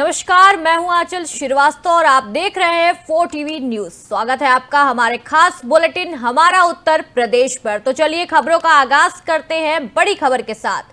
नमस्कार, मैं हूं आंचल श्रीवास्तव और आप देख रहे हैं 4 टीवी न्यूज। स्वागत है आपका हमारे खास बुलेटिन हमारा उत्तर प्रदेश पर। तो चलिए खबरों का आगाज करते हैं बड़ी खबर के साथ।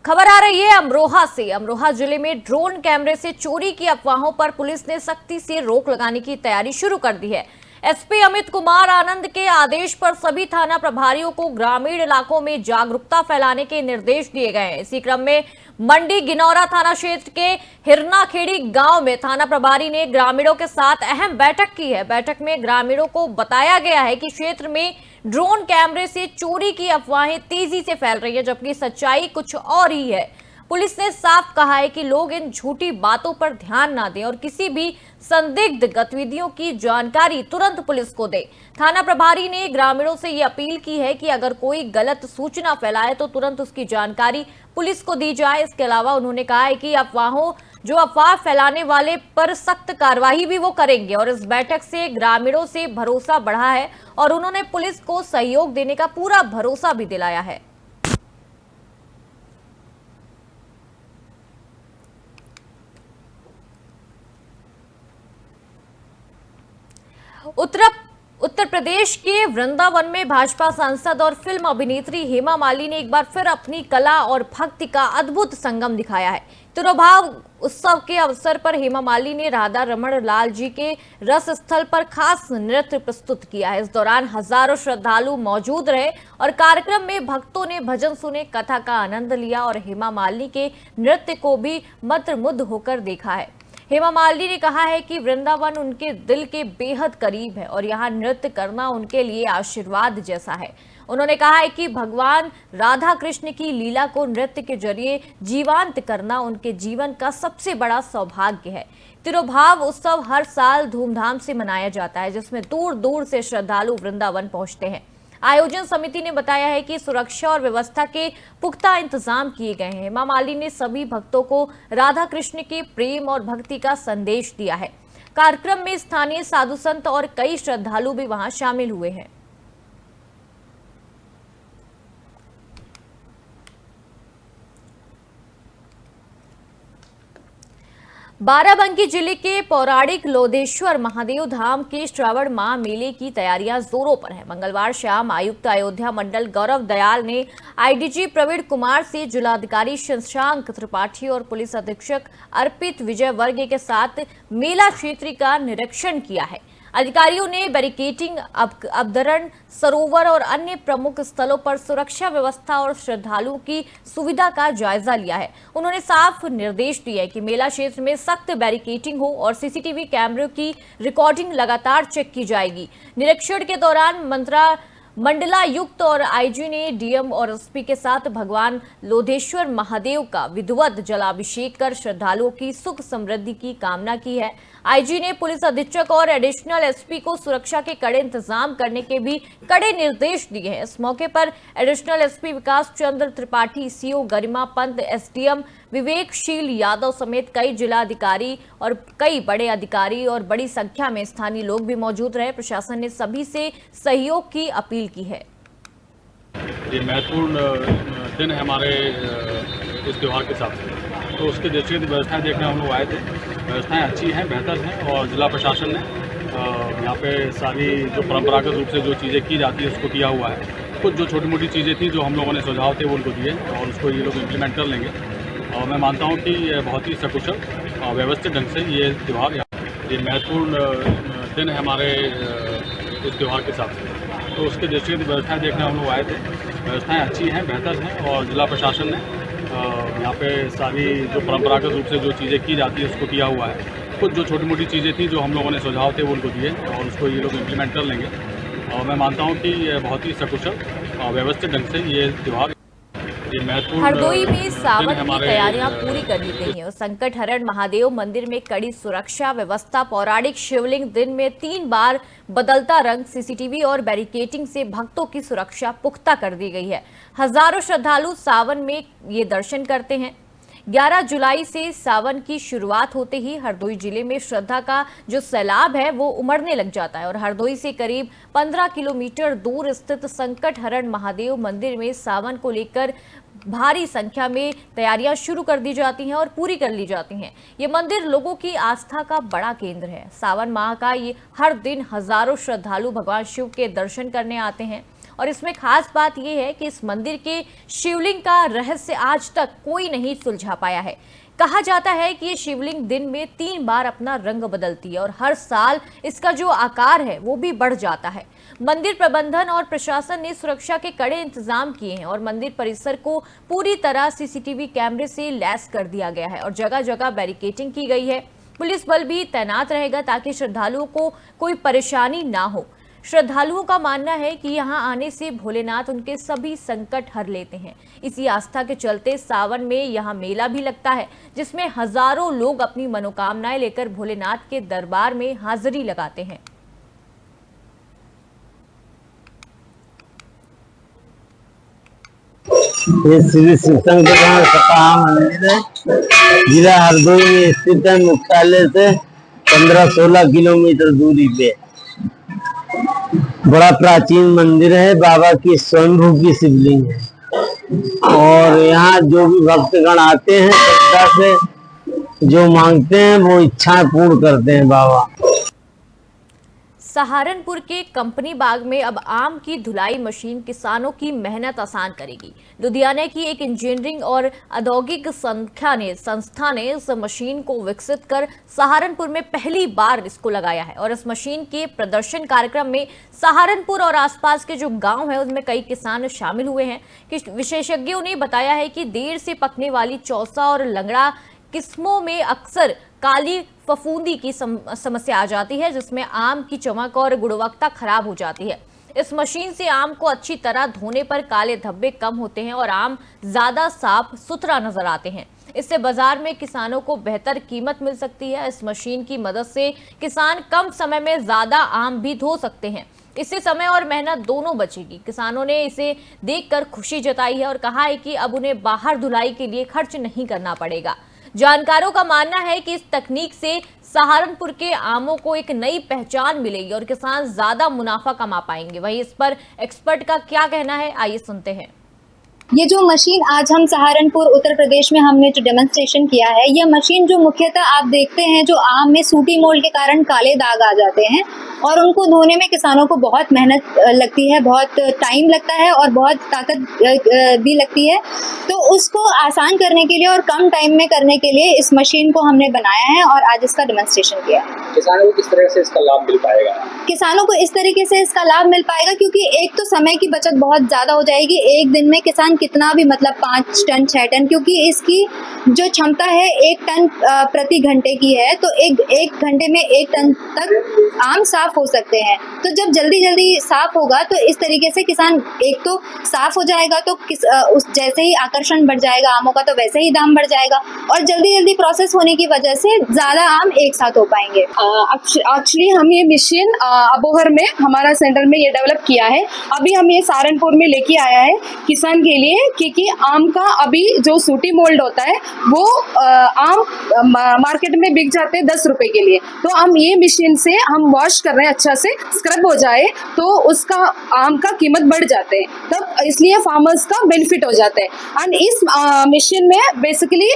खबर आ रही है अमरोहा से। अमरोहा जिले में ड्रोन कैमरे से चोरी की अफवाहों पर पुलिस ने सख्ती से रोक लगाने की तैयारी शुरू कर दी है। एसपी अमित कुमार आनंद के आदेश पर सभी थाना प्रभारियों को ग्रामीण इलाकों में जागरूकता फैलाने के निर्देश दिए गए हैं। इसी क्रम में मंडी गिनौरा थाना क्षेत्र के हिरनाखेड़ी गांव में थाना प्रभारी ने ग्रामीणों के साथ अहम बैठक की है। बैठक में ग्रामीणों को बताया गया है कि क्षेत्र में ड्रोन कैमरे से चोरी की अफवाहें तेजी से फैल रही है, जबकि सच्चाई कुछ और ही है। पुलिस ने साफ कहा है कि लोग इन झूठी बातों पर ध्यान ना दें और किसी भी संदिग्ध गतिविधियों की जानकारी तुरंत पुलिस को दें। थाना प्रभारी ने ग्रामीणों से ये अपील की है कि अगर कोई गलत सूचना फैलाए तो तुरंत उसकी जानकारी पुलिस को दी जाए। इसके अलावा उन्होंने कहा है कि अफवाह फैलाने वाले पर सख्त कार्रवाई भी वो करेंगे। और इस बैठक से ग्रामीणों से भरोसा बढ़ा है और उन्होंने पुलिस को सहयोग देने का पूरा भरोसा भी दिलाया है। उत्तर प्रदेश के वृंदावन में भाजपा सांसद और फिल्म अभिनेत्री हेमा मालिनी ने एक बार फिर अपनी कला और भक्ति का अद्भुत संगम दिखाया है। तिरुभाव उत्सव के अवसर पर हेमा मालिनी ने राधा रमण लाल जी के रस स्थल पर खास नृत्य प्रस्तुत किया है। इस दौरान हजारों श्रद्धालु मौजूद रहे और कार्यक्रम में भक्तों ने भजन सुने, कथा का आनंद लिया और हेमा मालिनी के नृत्य को भी मंत्रमुग्ध होकर देखा है। हेमा मालिनी ने कहा है कि वृंदावन उनके दिल के बेहद करीब है और यहाँ नृत्य करना उनके लिए आशीर्वाद जैसा है। उन्होंने कहा है कि भगवान राधा कृष्ण की लीला को नृत्य के जरिए जीवंत करना उनके जीवन का सबसे बड़ा सौभाग्य है। तिरुभाव उत्सव हर साल धूमधाम से मनाया जाता है, जिसमें दूर दूर से श्रद्धालु वृंदावन पहुंचते हैं। आयोजन समिति ने बताया है कि सुरक्षा और व्यवस्था के पुख्ता इंतजाम किए गए हैं। हेमा मालिनी ने सभी भक्तों को राधा कृष्ण के प्रेम और भक्ति का संदेश दिया है। कार्यक्रम में स्थानीय साधु संत और कई श्रद्धालु भी वहां शामिल हुए हैं। बाराबंकी जिले के पौराणिक लोधेश्वर महादेव धाम के श्रावण माह मेले की तैयारियां जोरों पर है। मंगलवार शाम आयुक्त अयोध्या मंडल गौरव दयाल ने आईडीजी प्रवीण कुमार से जिलाधिकारी शशांक त्रिपाठी और पुलिस अधीक्षक अर्पित विजय वर्ग के साथ मेला क्षेत्र का निरीक्षण किया है। अधिकारियों ने बैरिकेडिंग, अवतरण सरोवर और अन्य प्रमुख स्थलों पर सुरक्षा व्यवस्था और श्रद्धालुओं की सुविधा का जायजा लिया है। उन्होंने साफ निर्देश दिए कि मेला क्षेत्र में सख्त बैरिकेडिंग हो और सीसीटीवी कैमरों की रिकॉर्डिंग लगातार चेक की जाएगी। निरीक्षण के दौरान मंडलायुक्त और आईजी ने डीएम और एसपी के साथ भगवान लोधेश्वर महादेव का विधिवत जलाभिषेक कर श्रद्धालुओं की सुख समृद्धि की कामना की है। आईजी ने पुलिस अधीक्षक और एडिशनल एसपी को सुरक्षा के कड़े इंतजाम करने के भी कड़े निर्देश दिए हैं। इस मौके पर एडिशनल एसपी विकास चंद्र त्रिपाठी, सीओ गरिमा पंत, एसडीएम विवेकशील यादव समेत कई जिलाधिकारी और कई बड़े अधिकारी और बड़ी संख्या में स्थानीय लोग भी मौजूद रहे। प्रशासन ने सभी से सहयोग की अपील की है। ये महत्वपूर्ण दिन है हमारे इस त्यौहार के साथ, तो उसके दृष्टिगत व्यवस्थाएं देखने हम लोग आए थे। व्यवस्थाएं अच्छी हैं, बेहतर हैं और जिला प्रशासन ने यहाँ पे सारी जो परंपरागत रूप से जो चीज़ें की जाती है उसको किया हुआ है। कुछ जो छोटी मोटी चीज़ें थी जो हम लोगों ने सुझाव थे वो उनको दिए और उसको ये लोग इम्प्लीमेंट कर लेंगे। और मैं मानता हूँ कि ये बहुत ही सकुशल और व्यवस्थित ढंग से ये त्यौहार, ये महत्वपूर्ण दिन है हमारे इस त्यौहार के साथ, तो उसके दृष्टिगत व्यवस्थाएं देखने हम लोग आए थे। व्यवस्थाएं अच्छी हैं, बेहतर हैं और जिला प्रशासन ने यहाँ पे सारी जो परंपरागत रूप से जो चीज़ें की जाती है उसको किया हुआ है। कुछ जो छोटी मोटी चीज़ें थी जो हम लोगों ने सुझाव थे वो उनको दिए और उसको ये लोग इम्प्लीमेंट कर लेंगे। और मैं मानता हूँ कि ये बहुत ही सकुशल और व्यवस्थित ढंग से ये त्यौहार, हरदोई में सावन की तैयारियां पूरी कर ली गई हैं और संकट हरण महादेव मंदिर में कड़ी सुरक्षा व्यवस्था, पौराणिक शिवलिंग दिन में 3 बार बदलता रंग, सीसीटीवी और बैरिकेडिंग से भक्तों की सुरक्षा पुख्ता कर दी गई है। हजारों श्रद्धालु सावन में ये दर्शन करते हैं। 11 जुलाई से सावन की शुरुआत होते ही हरदोई जिले में श्रद्धा का जो सैलाब है वो उमड़ने लग जाता है और हरदोई से करीब 15 किलोमीटर दूर स्थित संकट हरण महादेव मंदिर में सावन को लेकर भारी संख्या में तैयारियां शुरू कर दी जाती हैं और पूरी कर ली जाती हैं। ये मंदिर लोगों की आस्था का बड़ा केंद्र है। सावन माह का ये हर दिन हजारों श्रद्धालु भगवान शिव के दर्शन करने आते हैं और इसमें खास बात यह है कि इस मंदिर के शिवलिंग का रहस्य आज तक कोई नहीं सुलझा पाया है। कहा जाता है कि ये शिवलिंग दिन में 3 बार अपना रंग बदलती है और हर साल इसका जो आकार है वो भी बढ़ जाता है। मंदिर प्रबंधन और प्रशासन ने सुरक्षा के कड़े इंतजाम किए हैं और मंदिर परिसर को पूरी तरह सीसीटीवी कैमरे से लैस कर दिया गया है और जगह जगह बैरिकेडिंग की गई है। पुलिस बल भी तैनात रहेगा ताकि श्रद्धालुओं को कोई परेशानी ना हो। श्रद्धालुओं का मानना है कि यहां आने से भोलेनाथ उनके सभी संकट हर लेते हैं। इसी आस्था के चलते सावन में यहां मेला भी लगता है जिसमें हजारों लोग अपनी मनोकामनाएं लेकर भोलेनाथ के दरबार में हाजिरी लगाते हैं। ये श्री शिवशंकर सपा मंदिर है, जिला हरदोई में स्थित है। मुख्यालय से 15-16 किलोमीटर दूरी पे बड़ा प्राचीन मंदिर है। बाबा की स्वयंभू की शिवलिंग है और यहाँ जो भी भक्तगण आते हैं श्रद्धा से जो मांगते हैं वो इच्छाएं पूर्ण करते हैं बाबा। सहारनपुर के कंपनी बाग में अब आम की धुलाई मशीन किसानों की मेहनत आसान करेगी। लुधियाना की एक इंजीनियरिंग और औद्योगिक संस्था ने इस मशीन को विकसित कर सहारनपुर में पहली बार इसको लगाया है और इस मशीन के प्रदर्शन कार्यक्रम में सहारनपुर और आसपास के जो गांव है उसमें कई किसान शामिल हुए हैं। विशेषज्ञों ने बताया है कि देर से पकने वाली चौसा और लंगड़ा किस्मों में अक्सर काली फफूंदी की समस्या आ जाती है जिसमें आम की चमक और गुणवत्ता खराब हो जाती है। इस मशीन से आम को अच्छी तरह धोने पर काले धब्बे कम होते हैं और आम ज्यादा साफ सुथरा नजर आते हैं। इससे बाजार में किसानों को बेहतर कीमत मिल सकती है। इस मशीन की मदद से किसान कम समय में ज्यादा आम भी धो सकते हैं। इससे समय और मेहनत दोनों बचेगी। किसानों ने इसे देखकर खुशी जताई है और कहा है कि अब उन्हें बाहर धुलाई के लिए खर्च नहीं करना पड़ेगा। जानकारों का मानना है कि इस तकनीक से सहारनपुर के आमों को एक नई पहचान मिलेगी और किसान ज्यादा मुनाफा कमा पाएंगे। वहीं इस पर एक्सपर्ट का क्या कहना है, आइए सुनते हैं। ये जो मशीन आज हम सहारनपुर उत्तर प्रदेश में हमने जो डेमोन्स्ट्रेशन किया है, यह मशीन जो मुख्यतः आप देखते हैं जो आम में सूटी मोल्ड के कारण काले दाग आ जाते हैं और उनको धोने में किसानों को बहुत मेहनत लगती है, बहुत टाइम लगता है और बहुत ताकत भी लगती है। तो उसको आसान करने के लिए और कम टाइम में करने के लिए इस मशीन को हमने बनाया है और आज इसका डेमोन्स्ट्रेशन किया। किसानों को किस तरह से इसका लाभ मिल पाएगा? किसानों को इस तरीके से इसका लाभ मिल पाएगा क्योंकि एक तो समय की बचत बहुत ज़्यादा हो जाएगी। एक दिन में किसान कितना भी मतलब 5 टन 6 टन, क्योंकि इसकी जो क्षमता है 1 टन प्रति घंटे की है, तो एक घंटे में 1 टन तक आम साफ हो सकते हैं। तो जब जल्दी साफ होगा तो इस तरीके से किसान एक तो साफ हो जाएगा तो उस जैसे ही आकर्षण बढ़ जाएगा आमों का तो वैसे ही दाम बढ़ जाएगा और जल्दी प्रोसेस होने की वजह से ज़्यादा आम एक साथ हो पाएंगे। एक्चुअली हम ये मशीन अबोहर में हमारा सेंटर में ये डेवलप किया है। अभी हम ये सहारनपुर में लेके आया है किसान के लिए, क्योंकि आम का अभी जो सूटी मोल्ड होता है वो आम मार्केट में बिक जाते हैं 10 रुपए के लिए। तो हम ये मशीन से हम वॉश कर रहे हैं, अच्छा से स्क्रब हो जाए तो उसका आम का कीमत बढ़ जाते हैं, तब इसलिए फार्मर्स का बेनिफिट हो जाता है। एंड इस मशीन में बेसिकली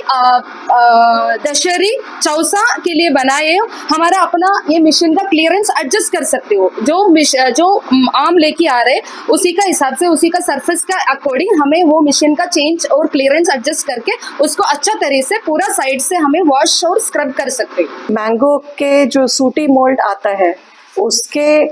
दशहरी चौसा के लिए बनाए हमारा अपना ये मशीन का क्लियरेंस एडजस्ट कर सकते हो। जो आम लेके आ रहे उसी का हिसाब से उसी का सरफेस का अकॉर्डिंग हमें वो मशीन का चेंज और क्लियरेंस एडजस्ट करके उसको अच्छा तरीके से पूरा साइड से हमें वॉश और स्क्रब कर सकते हैं। मैंगो के जो सूटी मोल्ड आता है उसके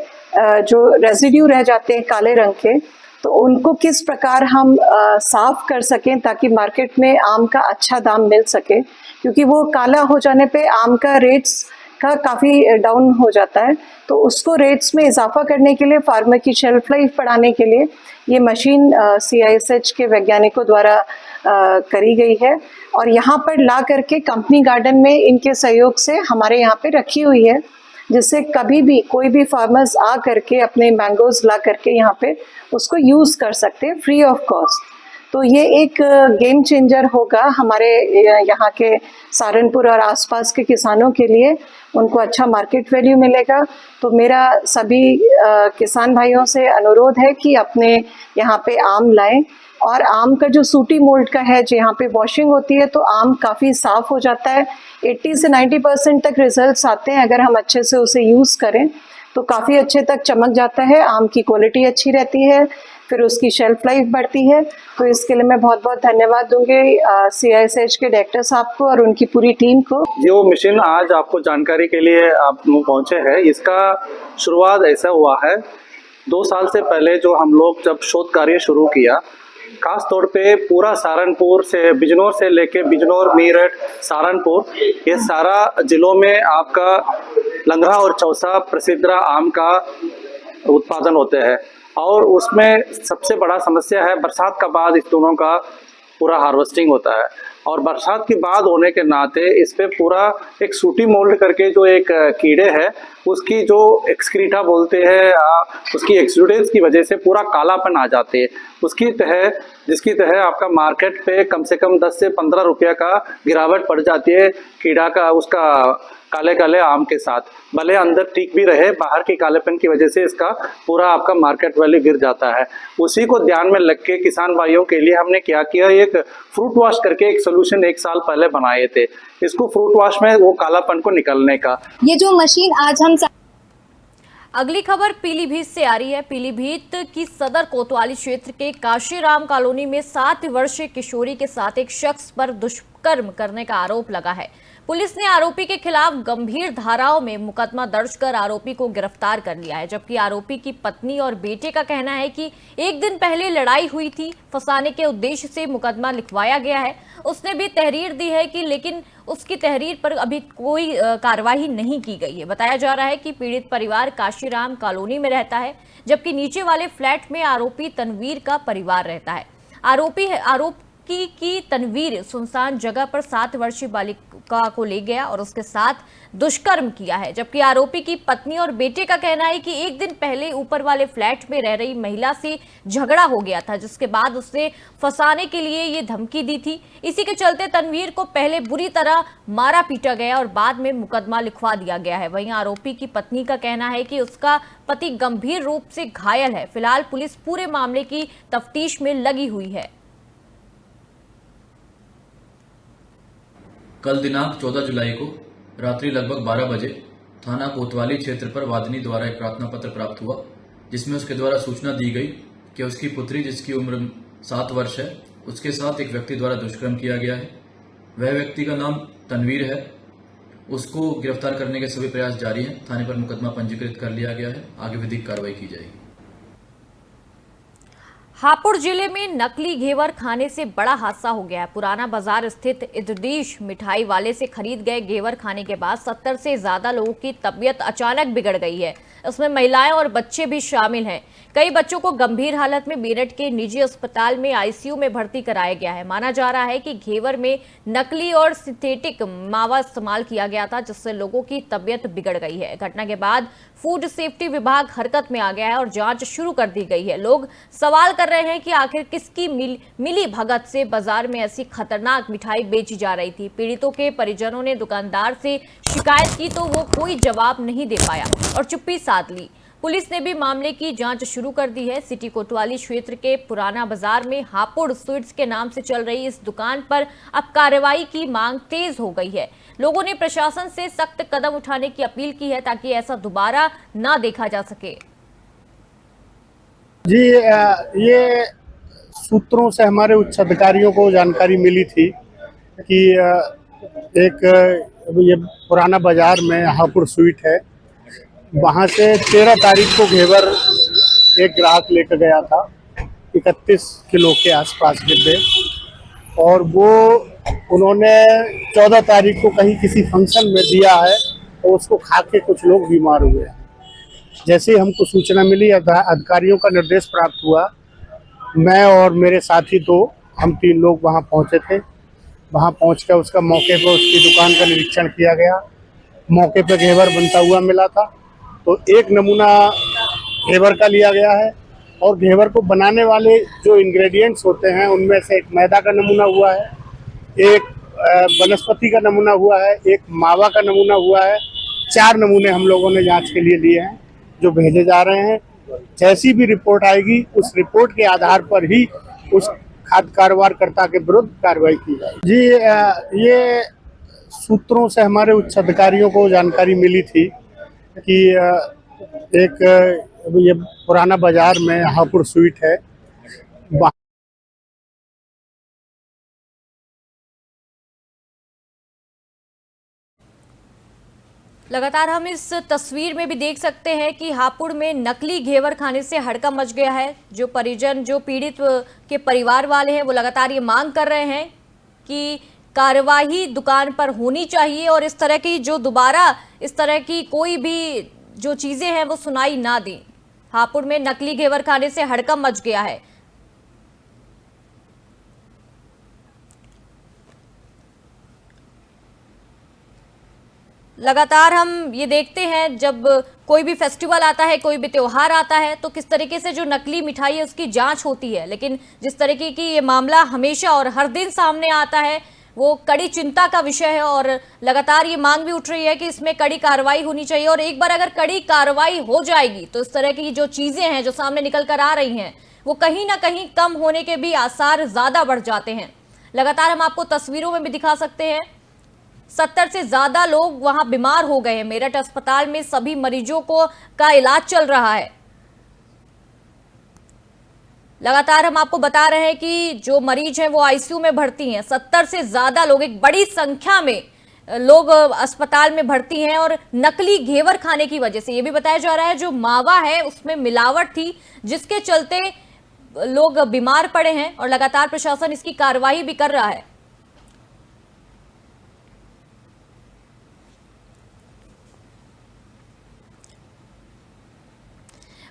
जो रेजिड्यू रह जाते हैं काले रंग के, तो उनको किस प्रकार हम साफ कर सकें ताकि मार्केट में आम का अच्छा दाम मिल सके, क्योंकि वो काला हो जाने पे आम का रेट्स का काफ़ी डाउन हो जाता है। तो उसको रेट्स में इजाफा करने के लिए फार्मर की शेल्फ लाइफ बढ़ाने के लिए ये मशीन CISH के वैज्ञानिकों द्वारा करी गई है और यहाँ पर ला करके कंपनी गार्डन में इनके सहयोग से हमारे यहाँ पे रखी हुई है, जिससे कभी भी कोई भी फार्मर्स आ करके अपने मैंगोज ला करके यहाँ पे उसको यूज़ कर सकते हैं फ्री ऑफ कॉस्ट। तो ये एक गेम चेंजर होगा हमारे यहाँ के सहारनपुर और आसपास के किसानों के लिए। उनको अच्छा मार्केट वैल्यू मिलेगा। तो मेरा सभी किसान भाइयों से अनुरोध है कि अपने यहाँ पे आम लाएं। और आम का जो सूटी मोल्ड का है, जहाँ पे वॉशिंग होती है तो आम काफ़ी साफ़ हो जाता है। 80 से 90% तक रिजल्ट्स आते हैं अगर हम अच्छे से उसे यूज़ करें तो काफ़ी अच्छे तक चमक जाता है। आम की क्वालिटी अच्छी रहती है, फिर उसकी शेल्फ लाइफ बढ़ती है। तो इसके लिए मैं बहुत बहुत धन्यवाद दूंगी CISH के डायरेक्टर साहब को और उनकी पूरी टीम को। जो मशीन आज आपको जानकारी के लिए आप पहुंचे हैं, इसका शुरुआत ऐसा हुआ है 2 साल से पहले जो हम लोग जब शोध कार्य शुरू किया, खास तौर पे पूरा सहारनपुर से बिजनौर से लेके बिजनौर, मेरठ, सहारनपुर, ये सारा जिलों में आपका लंगड़ा और चौसा प्रसिद्ध आम का उत्पादन होते हैं। और उसमें सबसे बड़ा समस्या है बरसात का बाद इस दोनों का पूरा हार्वेस्टिंग होता है। और बरसात के बाद होने के नाते इस पे पूरा एक सूटी मोल्ड करके जो एक कीड़े है, उसकी जो एक्सक्रीटा बोलते हैं, उसकी एक्सुडेंस की वजह से पूरा कालापन आ जाते हैं। जिसकी तह आपका मार्केट पे कम से कम 10 से 15 रुपये का गिरावट पड़ जाती है कीड़ा का, उसका काले काले आम के साथ। भले अंदर ठीक भी रहे, बाहर के कालेपन की वजह से इसका पूरा आपका मार्केट वैल्यू गिर जाता है। उसी को ध्यान में रख के किसान भाइयों के लिए हमने क्या किया, एक फ्रूट वॉश करके एक सोल्यूशन 1 साल पहले बनाए थे। इसको फ्रूट वॉश में वो कालापन को निकलने का ये जो मशीन आज हम अगली खबर पीलीभीत से आ रही है। पीलीभीत की सदर कोतवाली क्षेत्र के काशीराम कॉलोनी में 7 वर्षीय किशोरी के साथ एक शख्स पर दुष्कर्म करने का आरोप लगा है। पुलिस ने आरोपी के खिलाफ गंभीर धाराओं में मुकदमा दर्ज कर आरोपी को गिरफ्तार कर लिया है, जबकि आरोपी की पत्नी और बेटे का कहना है कि एक दिन पहले लड़ाई हुई थी, फंसाने के उद्देश्य से मुकदमा लिखवाया गया है। उसने भी तहरीर दी है कि लेकिन उसकी तहरीर पर अभी कोई कार्रवाई नहीं की गई है। बताया जा रहा है कि पीड़ित परिवार काशीराम कॉलोनी में रहता है, जबकि नीचे वाले फ्लैट में आरोपी तनवीर का परिवार रहता है। आरोपी की तनवीर सुनसान जगह पर 7 वर्षीय बालिका को ले गया और उसके साथ दुष्कर्म किया है, जबकि आरोपी की पत्नी और बेटे का कहना है कि एक दिन पहले ऊपर वाले फ्लैट में रह रही महिला से झगड़ा हो गया था, जिसके बाद उसने फंसाने के लिए ये धमकी दी थी। इसी के चलते तनवीर को पहले बुरी तरह मारा पीटा गया और बाद में मुकदमा लिखवा दिया गया है। वहीं आरोपी की पत्नी का कहना है कि उसका पति गंभीर रूप से घायल है। फिलहाल पुलिस पूरे मामले की तफ्तीश में लगी हुई है। कल दिनांक 14 जुलाई को रात्रि लगभग 12 बजे थाना कोतवाली क्षेत्र पर वादिनी द्वारा एक प्रार्थना पत्र प्राप्त हुआ, जिसमें उसके द्वारा सूचना दी गई कि उसकी पुत्री, जिसकी उम्र 7 वर्ष है, उसके साथ एक व्यक्ति द्वारा दुष्कर्म किया गया है। वह व्यक्ति का नाम तनवीर है। उसको गिरफ्तार करने के सभी प्रयास जारी हैं। थाने पर मुकदमा पंजीकृत कर लिया गया है। आगे विधिक कार्रवाई की जाएगी। हापुड़ जिले में नकली घेवर खाने से बड़ा हादसा हो गया है। पुराना बाजार स्थित इद्रीश मिठाई वाले से खरीद गए घेवर खाने के बाद 70 से ज्यादा लोगों की तबीयत अचानक बिगड़ गई है। इसमें महिलाएं और बच्चे भी शामिल हैं। कई बच्चों को गंभीर हालत में मेरठ के निजी अस्पताल में ICU में भर्ती कराया गया है। माना जा रहा है कि घेवर में नकली और सिंथेटिक मावा इस्तेमाल किया गया था, जिससे लोगों की तबीयत बिगड़ गई है। घटना के बाद फूड सेफ्टी विभाग हरकत में आ गया है और जांच शुरू कर दी गई है। लोग सवाल कर रहे हैं कि आखिर किसकी मिली भगत से बाजार में ऐसी खतरनाक मिठाई बेची जा रही थी। पीड़ितों के परिजनों ने दुकानदार से शिकायत की तो वो कोई जवाब नहीं दे पाया और चुप्पी साध ली। पुलिस ने भी मामले की जांच शुरू कर दी है। सिटी कोतवाली क्षेत्र के पुराना बाजार में हापुड़ स्वीट्स के नाम से चल रही इस दुकान पर अब कार्रवाई की मांग तेज हो गई है। लोगों ने प्रशासन से सख्त कदम उठाने की अपील की है ताकि ऐसा दोबारा ना देखा जा सके। जी, ये सूत्रों से हमारे उच्च अधिकारियों को जानकारी मिली थी कि एक ये पुराना बाजार में हापुड़ स्वीट है, वहाँ से 13 तारीख को घेवर एक ग्राहक लेकर गया था 31 किलो के आसपास डिब्बे, और वो उन्होंने 14 तारीख को कहीं किसी फंक्शन में दिया है और उसको खा के कुछ लोग बीमार हुए। जैसे ही हमको सूचना मिली, अधिकारियों का निर्देश प्राप्त हुआ, मैं और मेरे साथी हम 3 लोग वहाँ पहुँचे थे। वहाँ पहुँचकर उसका मौके पर उसकी दुकान का निरीक्षण किया गया। मौके पर घेवर बनता हुआ मिला था, तो एक नमूना घेवर का लिया गया है और घेवर को बनाने वाले जो इंग्रेडिएंट्स होते हैं उनमें से एक मैदा का नमूना हुआ है, एक वनस्पति का नमूना हुआ है, एक मावा का नमूना हुआ है। 4 नमूने हम लोगों ने जांच के लिए लिए हैं जो भेजे जा रहे हैं। जैसी भी रिपोर्ट आएगी उस रिपोर्ट के आधार पर ही उस खाद्य कारोबारकर्ता के विरुद्ध कार्रवाई की जाएगी। जी, ये सूत्रों से हमारे उच्च अधिकारियों को जानकारी मिली थी कि एक ये पुराना बाजार में हापुड़ स्वीट है, लगातार हम इस तस्वीर में भी देख सकते हैं कि हापुड़ में नकली घेवर खाने से हड़कंप मच गया है। जो परिजन, जो पीड़ित के परिवार वाले हैं, वो लगातार ये मांग कर रहे हैं कि कार्रवाई दुकान पर होनी चाहिए और इस तरह की जो दोबारा इस तरह की कोई भी जो चीजें हैं वो सुनाई ना दें। हापुड़ में नकली घेवर खाने से हड़कंप मच गया है। लगातार हम ये देखते हैं जब कोई भी फेस्टिवल आता है, कोई भी त्योहार आता है, तो किस तरीके से जो नकली मिठाई है उसकी जांच होती है। लेकिन जिस तरीके की ये मामला हमेशा और हर दिन सामने आता है वो कड़ी चिंता का विषय है और लगातार ये मांग भी उठ रही है कि इसमें कड़ी कार्रवाई होनी चाहिए। और एक बार अगर कड़ी कार्रवाई हो जाएगी तो इस तरह की जो चीजें हैं जो सामने निकल कर आ रही हैं वो कहीं ना कहीं कम होने के भी आसार ज्यादा बढ़ जाते हैं। लगातार हम आपको तस्वीरों में भी दिखा सकते हैं, 70 से ज्यादा लोग वहां बीमार हो गए हैं। मेरठ अस्पताल में सभी मरीजों का इलाज चल रहा है। लगातार हम आपको बता रहे हैं कि जो मरीज हैं वो आईसीयू में भर्ती हैं। 70 से ज्यादा लोग, एक बड़ी संख्या में लोग अस्पताल में भर्ती हैं और नकली घेवर खाने की वजह से। ये भी बताया जा रहा है जो मावा है उसमें मिलावट थी जिसके चलते लोग बीमार पड़े हैं और लगातार प्रशासन इसकी कार्रवाई भी कर रहा है।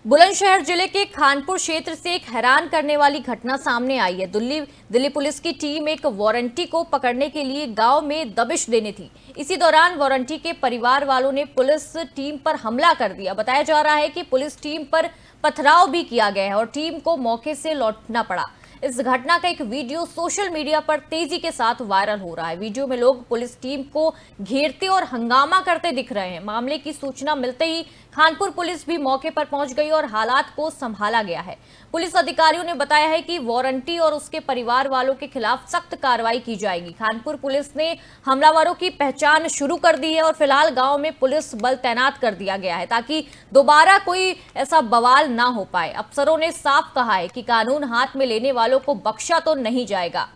बुलंदशहर जिले के खानपुर क्षेत्र से एक हैरान करने वाली घटना सामने आई है। दिल्ली पुलिस की टीम एक वारंटी को पकड़ने के लिए गांव में दबिश देने थी। इसी दौरान वारंटी के परिवार वालों ने पुलिस टीम पर हमला कर दिया। बताया जा रहा है कि पुलिस टीम पर पथराव भी किया गया है और टीम को मौके से लौटना पड़ा। इस घटना का एक वीडियो सोशल मीडिया पर तेजी के साथ वायरल हो रहा है। वीडियो में लोग पुलिस टीम को घेरते और हंगामा करते दिख रहे हैं। मामले की सूचना मिलते ही खानपुर पुलिस भी मौके पर पहुंच गई और हालात को संभाला गया है। पुलिस अधिकारियों ने बताया है कि वारंटी और उसके परिवार वालों के खिलाफ सख्त कार्रवाई की जाएगी। खानपुर पुलिस ने हमलावरों की पहचान शुरू कर दी है और फिलहाल गांव में पुलिस बल तैनात कर दिया गया है ताकि दोबारा कोई ऐसा बवाल ना हो पाए। अफसरों ने साफ कहा है कि कानून हाथ में लेने वालों को बख्शा तो नहीं जाएगा।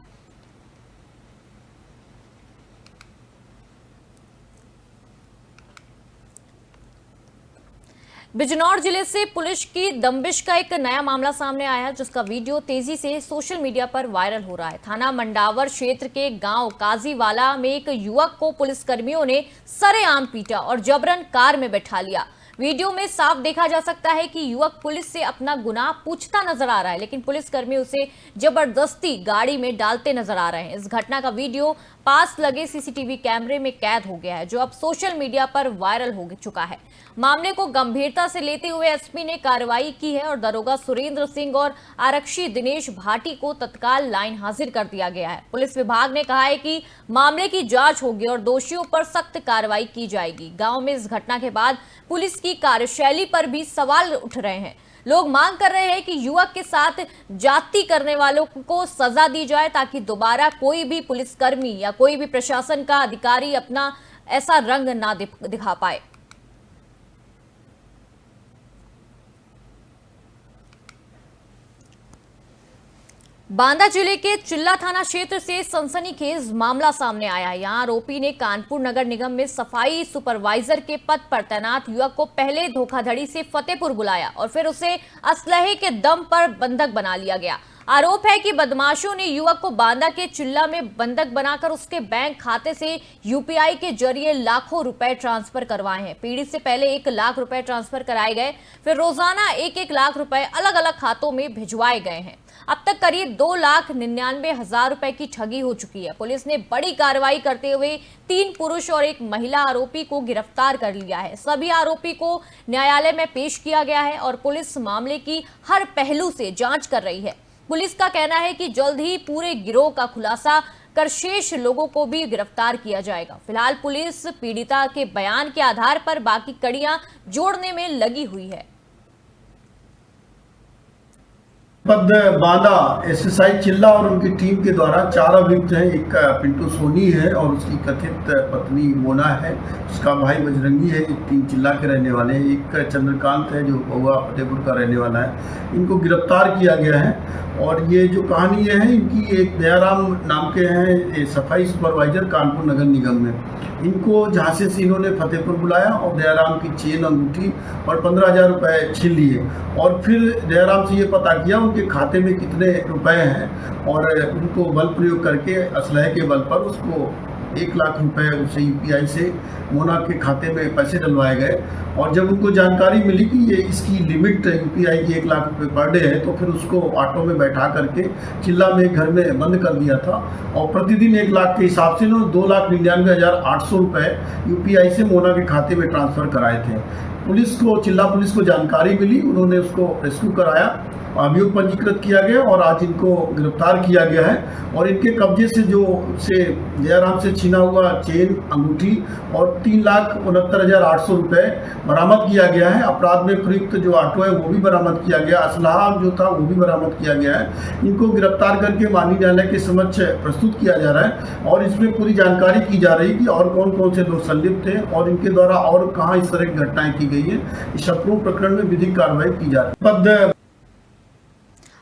बिजनौर जिले से पुलिस की दंबिश का एक नया मामला सामने आया है जिसका वीडियो तेजी से सोशल मीडिया पर वायरल हो रहा है। थाना मंडावर क्षेत्र के गांव काजीवाला में एक युवक को पुलिसकर्मियों ने सरेआम पीटा और जबरन कार में बैठा लिया। वीडियो में साफ देखा जा सकता है कि युवक पुलिस से अपना गुनाह पूछता नजर आ रहा है, लेकिन पुलिसकर्मी उसे जबरदस्ती गाड़ी में डालते नजर आ रहे हैं। इस घटना का वीडियो पास लगे सीसीटीवी कैमरे में कैद हो गया है जो अब सोशल मीडिया पर वायरल हो चुका है। मामले को गंभीरता से लेते हुए एसपी ने कार्रवाई की है और दरोगा सुरेंद्र सिंह और आरक्षी दिनेश भाटी को तत्काल लाइन हाजिर कर दिया गया है। पुलिस विभाग ने कहा है कि मामले की जांच होगी और दोषियों पर सख्त कार्रवाई की जाएगी। गांव में इस घटना के बाद पुलिस की कार्यशैली पर भी सवाल उठ रहे हैं। लोग मांग कर रहे हैं कि युवक के साथ जाति करने वालों को सजा दी जाए ताकि दोबारा कोई भी पुलिसकर्मी या कोई भी प्रशासन का अधिकारी अपना ऐसा रंग ना दिखा पाए। बांदा जिले के चिल्ला थाना क्षेत्र से सनसनीखेज मामला सामने आया है। यहां आरोपी ने कानपुर नगर निगम में सफाई सुपरवाइजर के पद पर तैनात युवक को पहले धोखाधड़ी से फतेहपुर बुलाया और फिर उसे असलहे के दम पर बंधक बना लिया गया। आरोप है कि बदमाशों ने युवक को बांदा के चिल्ला में बंधक बनाकर उसके बैंक खाते से यूपीआई के जरिए लाखों रुपए ट्रांसफर करवाए हैं। पीड़ित से पहले 1 लाख रुपए ट्रांसफर कराए गए, फिर रोजाना 1-1 लाख रुपए अलग अलग खातों में भिजवाए गए हैं। अब तक करीब 2,99,000 रुपए की ठगी हो चुकी है। पुलिस ने बड़ी कार्रवाई करते हुए 3 पुरुष और 1 महिला आरोपी को गिरफ्तार कर लिया है। सभी आरोपी को न्यायालय में पेश किया गया है और पुलिस मामले की हर पहलू से जांच कर रही है। पुलिस का कहना है कि जल्द ही पूरे गिरोह का खुलासा कर शेष लोगों को भी गिरफ्तार किया जाएगा। फिलहाल पुलिस पीड़िता के बयान के आधार पर बाकी कड़ियां जोड़ने में लगी हुई है। पद बांदा एसएसआई चिल्ला और उनकी टीम के द्वारा 4 अभियुक्त हैं। एक पिंटू सोनी है और उसकी कथित पत्नी मोना है, उसका भाई बजरंगी है, 3 चिल्ला के रहने वाले हैं। एक चंद्रकांत है जो बहुआ फतेहपुर का रहने वाला है। इनको गिरफ्तार किया गया है और ये जो कहानी ये है, इनकी एक दयाराम नाम के हैं सफाई सुपरवाइजर कानपुर नगर निगम में। इनको झांसे से इन्होंने फतेहपुर बुलाया और दयाराम की चेन, अंगूठी और 15,000 रुपये छीन लिए और फिर दयाराम से ये पता किया उनके खाते में कितने रुपए हैं और उनको बल प्रयोग करके असलहे के बल पर उसको 1 लाख रुपए उसे यूपीआई से मोना के खाते में पैसे डलवाए गए। और जब उनको जानकारी मिली कि ये इसकी लिमिट यूपीआई की 1 लाख रुपए पर डे है, तो फिर उसको ऑटो में बैठा करके चिल्ला में घर में बंद कर दिया था और प्रतिदिन 1 लाख के हिसाब से 2,99,800 रुपये यूपीआई से मोना के खाते में ट्रांसफर कराए थे। चिल्ला पुलिस को जानकारी मिली, उन्होंने उसको रेस्क्यू कराया, अभियोग पंजीकृत किया गया और आज इनको गिरफ्तार किया गया है। और इनके कब्जे से जयराम से छीना हुआ चेन, अंगूठी और 3,69,800 रुपये बरामद किया गया है। अपराध में प्रयुक्त जो ऑटो है वो भी बरामद किया गया, असलहा जो था वो भी बरामद किया गया है। इनको गिरफ्तार करके माननीय न्यायालय के समक्ष प्रस्तुत किया जा रहा है और इसमें पूरी जानकारी की जा रही है कि और कौन कौन से लोग संलिप्त हैं और इनके द्वारा और कहाँ इस तरह की घटनाएं की गई है। इस संपूर्ण प्रकरण में विधिक कार्रवाई की जा रही है।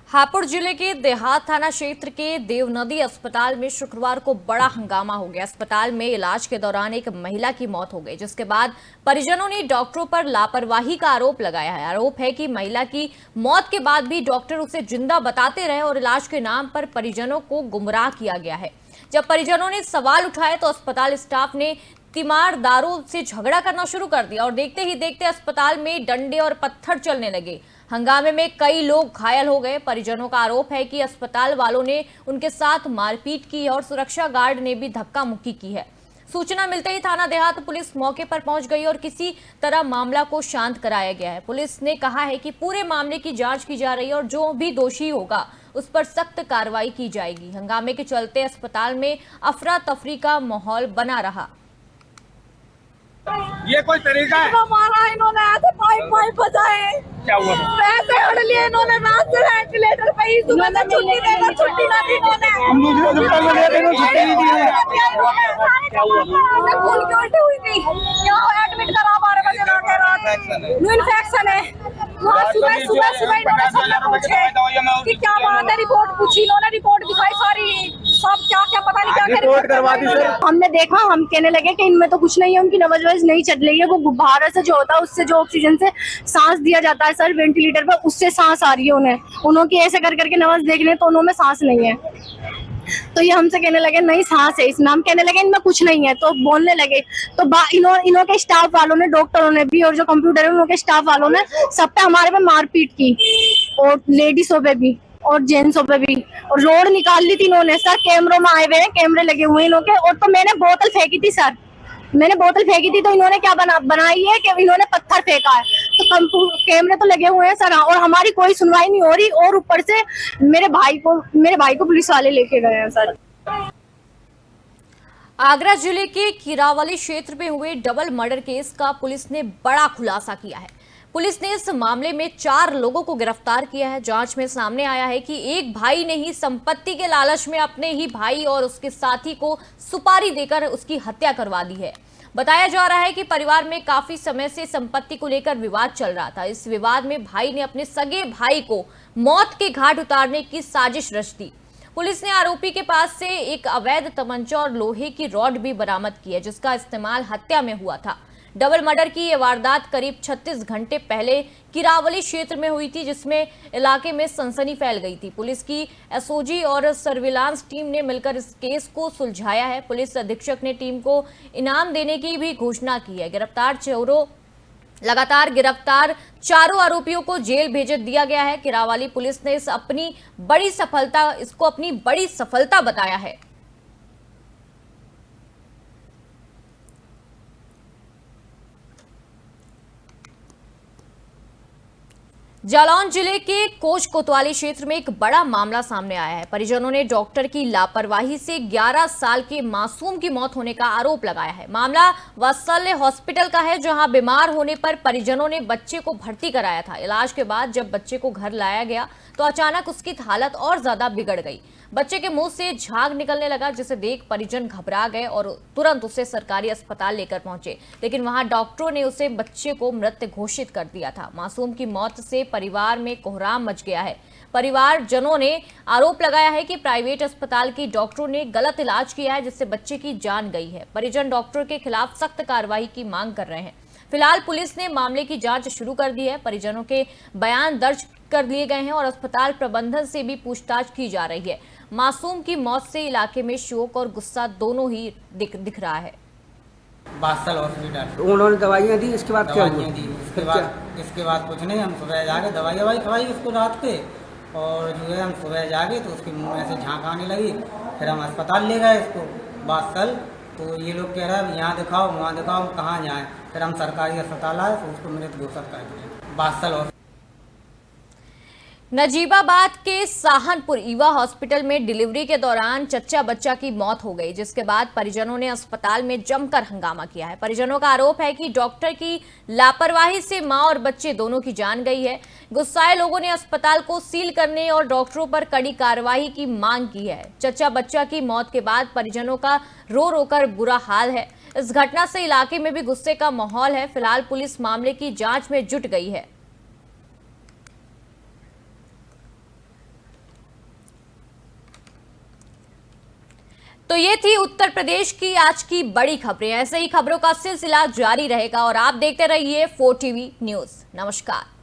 हापुड़ जिले के देहात थाना क्षेत्र के देवनदी अस्पताल में शुक्रवार को बड़ा हंगामा हो गया। अस्पताल में इलाज के दौरान एक महिला की मौत हो गई, जिसके बाद परिजनों ने डॉक्टरों पर लापरवाही का आरोप लगाया है। आरोप है कि महिला की मौत के बाद भी डॉक्टर उसे जिंदा बताते रहे और इलाज के नाम पर परिजनों को गुमराह किया गया है। जब परिजनों ने सवाल उठाए तो अस्पताल स्टाफ ने तीमारदारों से झगड़ा करना शुरू कर दिया और देखते ही देखते अस्पताल में डंडे और पत्थर चलने लगे। हंगामे में कई लोग घायल हो गए। परिजनों का आरोप है कि अस्पताल वालों ने उनके साथ मारपीट की और सुरक्षा गार्ड ने भी धक्का मुक्की की है। सूचना मिलते ही थाना देहात पुलिस मौके पर पहुंच गई और किसी तरह मामला को शांत कराया गया है। पुलिस ने कहा है कि पूरे मामले की जांच की जा रही है और जो भी दोषी होगा उस पर सख्त कार्रवाई की जाएगी। हंगामे के चलते अस्पताल में अफरा तफरी का माहौल बना रहा। ये कोई तरीका है? हमारा इन्होंने ऐसे पाइप बजाए, क्या हुआ? पैसे उड़ लिए इन्होंने, रात से वेंटिलेटर पे ही सुबह से छुट्टी देकर छुट्टी ना दी इन्होंने। हम दूसरे अस्पताल में गए थे, छुट्टी नहीं दी है। क्या हुआ? खून की उल्टी हुई थी, यहाँ एडमिट करा 12 बजे लाके रात। इन्फेक्शन है। वहाँ सुबह इन्होंने सबसे पूछे कि क्या बात है, रिपोर्ट पूछी, इन्होंने रिपोर्ट दिखाई सारी, सब क्या पता नहीं क्या रिपोर्ट करवा दी सर। हमने देखा, हम कहने लगे कि इनमें तो कुछ नहीं है, उनकी नब्ज नहीं चल रही है, वो गुब्बारे से जो होता है उससे जो ऑक्सीजन से सांस दिया जाता है सर वेंटिलेटर पर, उससे सांस आ रही है उन्होंने ऐसे कर करके नब्ज देख ले तो उन्होंने सांस नहीं है। तो ये हमसे कहने लगे नहीं सांस है इसमें, हम कहने लगे इनमें कुछ नहीं है, तो बोलने लगे। तो इन्हों के स्टाफ वालों ने, डॉक्टरों ने भी और जो कंप्यूटर है उनके स्टाफ वालों ने सब पे हमारे पे मारपीट की और लेडीजों पे भी और जेंट्सों पे भी, और रोड निकाल ली थी इन्होंने सर। कैमरों में आए हुए हैं, कैमरे लगे हुए हैं इन्होंने। और तो मैंने बोतल फेंकी थी सर, मैंने बोतल फेंकी थी तो इन्होंने क्या बनाई है कि इन्होंने पत्थर फेंका है। तो कैमरे तो लगे हुए हैं सर और हमारी कोई सुनवाई नहीं हो रही और ऊपर से मेरे भाई को पुलिस वाले लेके गए हैं सर। आगरा जिले के किरावली क्षेत्र में हुए डबल मर्डर केस का पुलिस ने बड़ा खुलासा किया है। पुलिस ने इस मामले में 4 लोगों को गिरफ्तार किया है। जांच में सामने आया है कि एक भाई ने ही संपत्ति के लालच में अपने ही भाई और उसके साथी को सुपारी देकर उसकी हत्या करवा दी है। बताया जा रहा है कि परिवार में काफी समय से संपत्ति को लेकर विवाद चल रहा था। इस विवाद में भाई ने अपने सगे भाई को मौत के घाट उतारने की साजिश रच दी। पुलिस ने आरोपी के पास से एक अवैध तमंचा और लोहे की रॉड भी बरामद की है, जिसका इस्तेमाल हत्या में हुआ था। डबल मर्डर की ये वारदात करीब 36 घंटे पहले किरावली क्षेत्र में हुई थी, जिसमें इलाके में सनसनी फैल गई थी। पुलिस की एसओजी और सर्विलांस टीम ने मिलकर इस केस को सुलझाया है। पुलिस अधीक्षक ने टीम को इनाम देने की भी घोषणा की है। लगातार गिरफ्तार चारों आरोपियों को जेल भेज दिया गया है। किरावली पुलिस ने इसको अपनी बड़ी सफलता बताया है। जालौन जिले के कोच कोतवाली क्षेत्र में एक बड़ा मामला सामने आया है। परिजनों ने डॉक्टर की लापरवाही से 11 साल के मासूम की मौत होने का आरोप लगाया है। मामला वात्सल्य हॉस्पिटल का है, जहां बीमार होने पर परिजनों ने बच्चे को भर्ती कराया था। इलाज के बाद जब बच्चे को घर लाया गया तो अचानक उसकी हालत और ज्यादा बिगड़ गई। बच्चे के मुंह से झाग निकलने लगा, जिसे देख परिजन घबरा गए और तुरंत उसे सरकारी अस्पताल लेकर पहुंचे, लेकिन वहां डॉक्टरों ने उसे बच्चे को मृत घोषित कर दिया था। मासूम की मौत से परिवार में कोहराम मच गया है। परिवारजनों ने आरोप लगाया है कि प्राइवेट अस्पताल की डॉक्टरों ने गलत इलाज किया है, जिससे बच्चे की जान गई है। परिजन डॉक्टर के खिलाफ सख्त कार्रवाई की मांग कर रहे हैं। फिलहाल पुलिस ने मामले की जांच शुरू कर दी है। परिजनों के बयान दर्ज कर लिए गए हैं और अस्पताल प्रबंधन से भी पूछताछ की जा रही है। मासूम की मौत से इलाके में शोक और गुस्सा दोनों ही दिख रहा है। बादशाह हॉस्पिटल उन्होंने दवाइयाँ दी, इसके बाद क्या हुआ? दी, इसके बाद कुछ नहीं, हम सुबह जाके दवाई खवाई उसको रात के, और जो है हम सुबह जाके तो उसके मुंह में से झांक आने लगी। फिर हम अस्पताल ले गए इसको बादशाह, तो ये लोग कह रहे हैं यहाँ दिखाओ वहाँ दिखाओ, कहाँ जाएँ। फिर हम सरकारी अस्पताल आए तो उसको मृत घोषित कर दिया बादशाह। नजीबाबाद के साहनपुर ईवा हॉस्पिटल में डिलीवरी के दौरान चच्चा बच्चा की मौत हो गई, जिसके बाद परिजनों ने अस्पताल में जमकर हंगामा किया है। परिजनों का आरोप है कि डॉक्टर की लापरवाही से मां और बच्चे दोनों की जान गई है। गुस्साए लोगों ने अस्पताल को सील करने और डॉक्टरों पर कड़ी कार्रवाई की मांग की है। चच्चा बच्चा की मौत के बाद परिजनों का रो रो कर बुरा हाल है। इस घटना से इलाके में भी गुस्से का माहौल है। फिलहाल पुलिस मामले की जांच में जुट गई है। तो ये थी उत्तर प्रदेश की आज की बड़ी खबरें। ऐसे ही खबरों का सिलसिला जारी रहेगा और आप देखते रहिए 4 TV न्यूज़। नमस्कार।